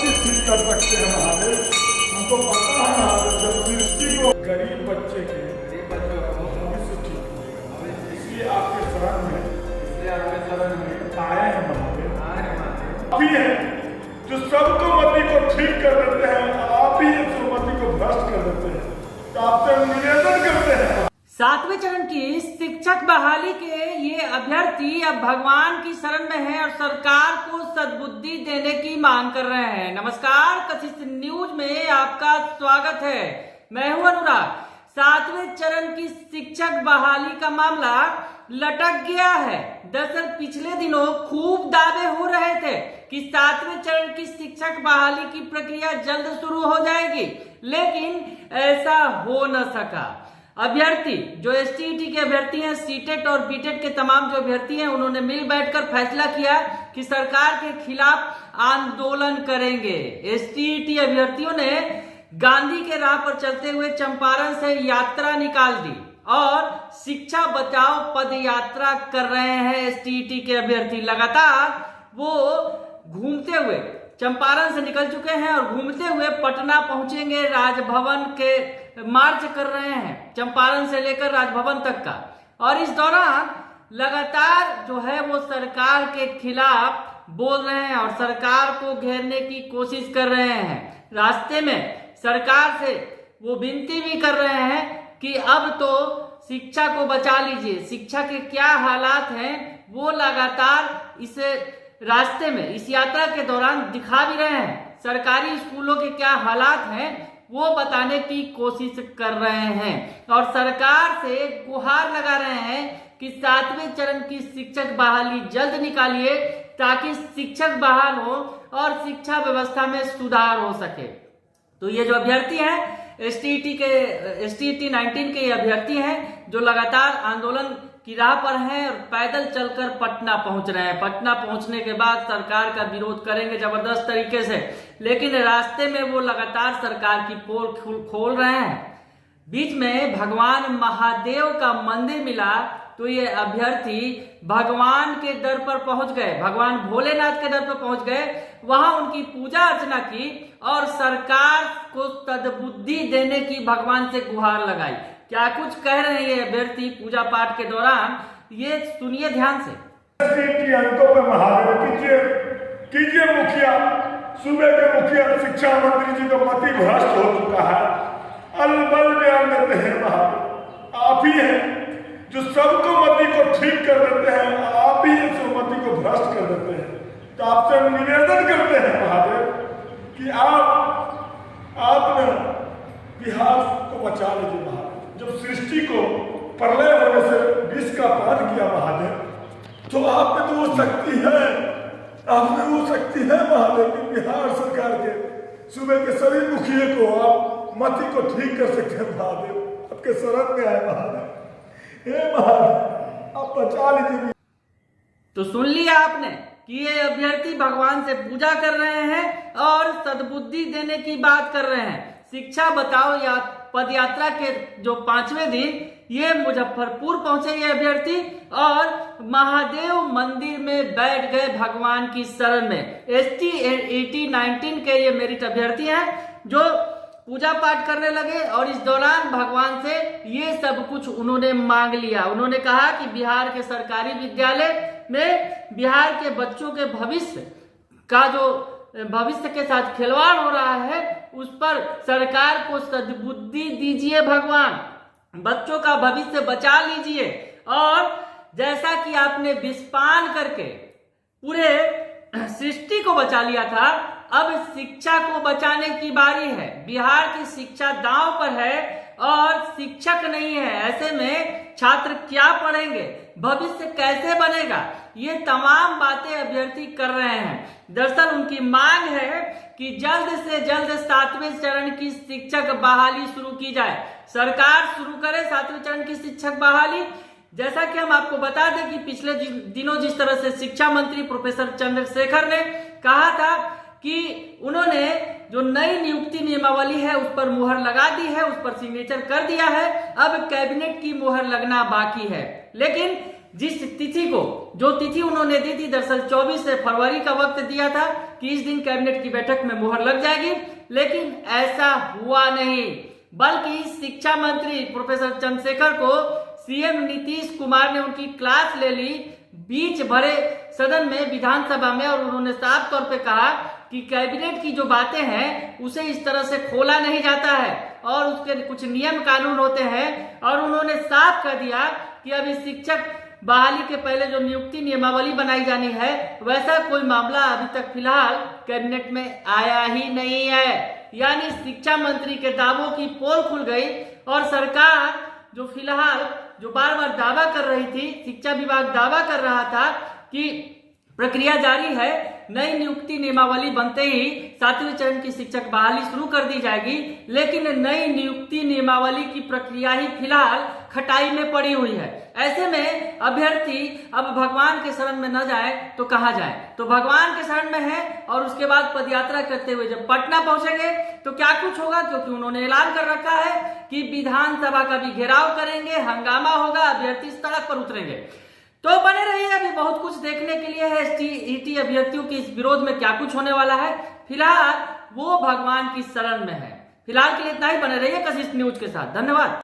चीज ठीक कर सकते हैं महादेव। हमको पता है महादेव, जब सृष्टि को गरीब बच्चे के भविष्य ठीक होगा, इसलिए आपके शरण में आए हैं महादेव। आप ही हैं जो सबको मति को ठीक कर देते हैं, आप ही हैं जो मति को भ्रष्ट कर देते हैं। तो आपसे निवेदन करते हैं, 7वें चरण की शिक्षक बहाली के ये अभ्यर्थी अब भगवान की शरण में हैं और सरकार को सद्बुद्धि देने की मांग कर रहे हैं। नमस्कार, कथित न्यूज में आपका स्वागत है। मैं हूं अनुराग। 7वें चरण की शिक्षक बहाली का मामला लटक गया है। दरअसल पिछले दिनों खूब दावे हो रहे थे कि 7वें चरण की शिक्षक बहाली की प्रक्रिया जल्द शुरू हो जाएगी, लेकिन ऐसा हो न सका। अभ्यर्थी जो एसटीईटी के अभ्यर्थी हैं, सीटेट और बीटेट के तमाम जो अभ्यर्थी हैं, उन्होंने मिल बैठकर फैसला किया कि सरकार के खिलाफ आंदोलन करेंगे। एसटीईटी अभ्यर्थियों ने गांधी के राह पर चलते हुए चंपारण से यात्रा निकाल दी और शिक्षा बचाओ पद यात्रा कर रहे हैं। एसटीईटी के अभ्यर्थी लगातार वो घूमते हुए चंपारण से निकल चुके हैं और घूमते हुए पटना पहुंचेंगे। राजभवन के मार्च कर रहे हैं, चंपारण से लेकर राजभवन तक का। और इस दौरान लगातार जो है वो सरकार के खिलाफ बोल रहे हैं और सरकार को घेरने की कोशिश कर रहे हैं। रास्ते में सरकार से वो विनती भी कर रहे हैं कि अब तो शिक्षा को बचा लीजिए। शिक्षा के क्या हालात हैं वो लगातार इस रास्ते में, इस यात्रा के दौरान दिखा भी रहे हैं। सरकारी स्कूलों के क्या हालात हैं वो बताने की कोशिश कर रहे हैं और सरकार से गुहार लगा रहे हैं कि 7वें चरण की शिक्षक बहाली जल्द निकालिए ताकि शिक्षक बहाल हो और शिक्षा व्यवस्था में सुधार हो सके। तो ये जो अभ्यर्थी हैं एसटीईटी 19 के ये अभ्यर्थी हैं जो लगातार आंदोलन की राह पर हैं और पैदल चलकर पटना पहुंच रहे हैं। पटना पहुंचने के बाद सरकार का विरोध करेंगे जबरदस्त तरीके से, लेकिन रास्ते में वो लगातार सरकार की पोल खोल रहे हैं। बीच में भगवान महादेव का मंदिर मिला तो ये अभ्यर्थी भगवान के दर पर पहुंच गए, भगवान भोलेनाथ के दर पर पहुंच गए। वहां उनकी पूजा अर्चना की और सरकार को सद्बुद्धि देने की भगवान से गुहार लगाई। क्या कुछ कह रहे हैं ये अभ्यर्थी पूजा पाठ के दौरान, ये सुनिए ध्यान से। अंकों पे महादेव कीजिए मुखिया, सूबे के मुखिया शिक्षा मंत्री जी का मति भ्रष्ट हो चुका है। अलबल बयान देते हैं महादेव, आप ही हैं जो सबको मति को ठीक कर देते हैं, आप ही हैं जो मति को भ्रष्ट कर देते हैं। तो आपसे निवेदन करते हैं महादेव कि आप बिहार को बचा लीजिए महादेव। जब सृष्टि को प्रलय होने से विष का पान किया महादेव, तो आप में तो वो शक्ति है, आप में वो शक्ति है महादेव कि बिहार सरकार के सूबे के सभी मुखिए को आप मति को ठीक कर सकते हैं महादेव। आपके शरण में आए महादेव, हे महादेव आप बचा लीजिए। तो सुन लिया आपने कि ये अभ्यर्थी भगवान से पूजा कर रहे हैं और सद्बुद्धि देने की बात कर रहे हैं। शिक्षा बचाओ या पद यात्रा के जो 5वें दिन ये मुजफ्फरपुर पहुंचे ये अभ्यर्थी और महादेव मंदिर में बैठ गए भगवान की शरण में। एसटीईटी 19 के ये मेरिट अभ्यर्थी हैं जो पूजा पाठ करने लगे और इस दौरान भगवान से ये सब कुछ उन्होंने मांग लिया। उन्होंने कहा कि बिहार के सरकारी विद्यालय में बिहार के बच्चों के भविष्य का जो भविष्य के साथ खिलवाड़ हो रहा है उस पर सरकार को सद्बुद्धि दीजिए भगवान, बच्चों का भविष्य बचा लीजिए। और जैसा कि आपने विषपान करके पूरे सृष्टि को बचा लिया था, अब शिक्षा को बचाने की बारी है। बिहार की शिक्षा दांव पर है और शिक्षक नहीं है, ऐसे में छात्र क्या पढ़ेंगे, भविष्य कैसे बनेगा, ये तमाम बातें अभ्यर्थी कर रहे हैं। दरअसल उनकी मांग है कि जल्द से जल्द 7वें चरण की शिक्षक बहाली शुरू की जाए, सरकार शुरू करे 7वें चरण की शिक्षक बहाली। जैसा कि हम आपको बता दें कि पिछले दिनों जिस तरह से शिक्षा मंत्री प्रोफेसर चंद्रशेखर ने कहा था कि उन्होंने जो नई नियुक्ति नियमावली है उस पर मुहर लगा दी है, उस पर सिग्नेचर कर दिया है, अब कैबिनेट की मुहर लगना बाकी है। लेकिन जिस तिथि को, जो तिथि उन्होंने दी थी, दरअसल 24 फरवरी का वक्त दिया था कि इस दिन कैबिनेट की बैठक में मुहर लग जाएगी, लेकिन ऐसा हुआ नहीं, बल्कि शिक्षा मंत्री प्रोफेसर चंद्रशेखर को सीएम नीतीश कुमार ने उनकी क्लास ले ली बीच भरे सदन में, विधानसभा में, और उन्होंने साफ तौर पे कहा कि कैबिनेट की जो बातें हैं उसे इस तरह से खोला नहीं जाता है और उसके कुछ नियम कानून होते हैं। और उन्होंने साफ कर दिया कि अभी शिक्षक बहाली के पहले जो नियुक्ति नियमावली बनाई जानी है, वैसा कोई मामला अभी तक फिलहाल कैबिनेट में आया ही नहीं है। यानी शिक्षा मंत्री के दावों की पोल खुल गई और सरकार जो फिलहाल जो बार बार दावा कर रही थी, शिक्षा विभाग दावा कर रहा था कि प्रक्रिया जारी है, नई नियुक्ति नियमावली बनते ही 7वें चरण की शिक्षक बहाली शुरू कर दी जाएगी, लेकिन नई नियुक्ति नियमावली की प्रक्रिया ही फिलहाल खटाई में पड़ी हुई है। ऐसे में अभ्यर्थी अब भगवान के शरण में न जाए तो कहां जाए, तो भगवान के शरण में है। और उसके बाद पदयात्रा करते हुए जब पटना पहुंचेंगे तो क्या कुछ होगा, क्योंकि उन्होंने ऐलान कर रखा है कि विधानसभा का भी घेराव करेंगे, हंगामा होगा, अभ्यर्थी सड़क पर उतरेंगे। तो बने रहिए, अभी बहुत कुछ देखने के लिए है। एसटी अभ्यर्थियों के इस विरोध में क्या कुछ होने वाला है, फिलहाल वो भगवान की शरण में है। फिलहाल के लिए इतना ही, बने रहिए कशिश न्यूज के साथ। धन्यवाद।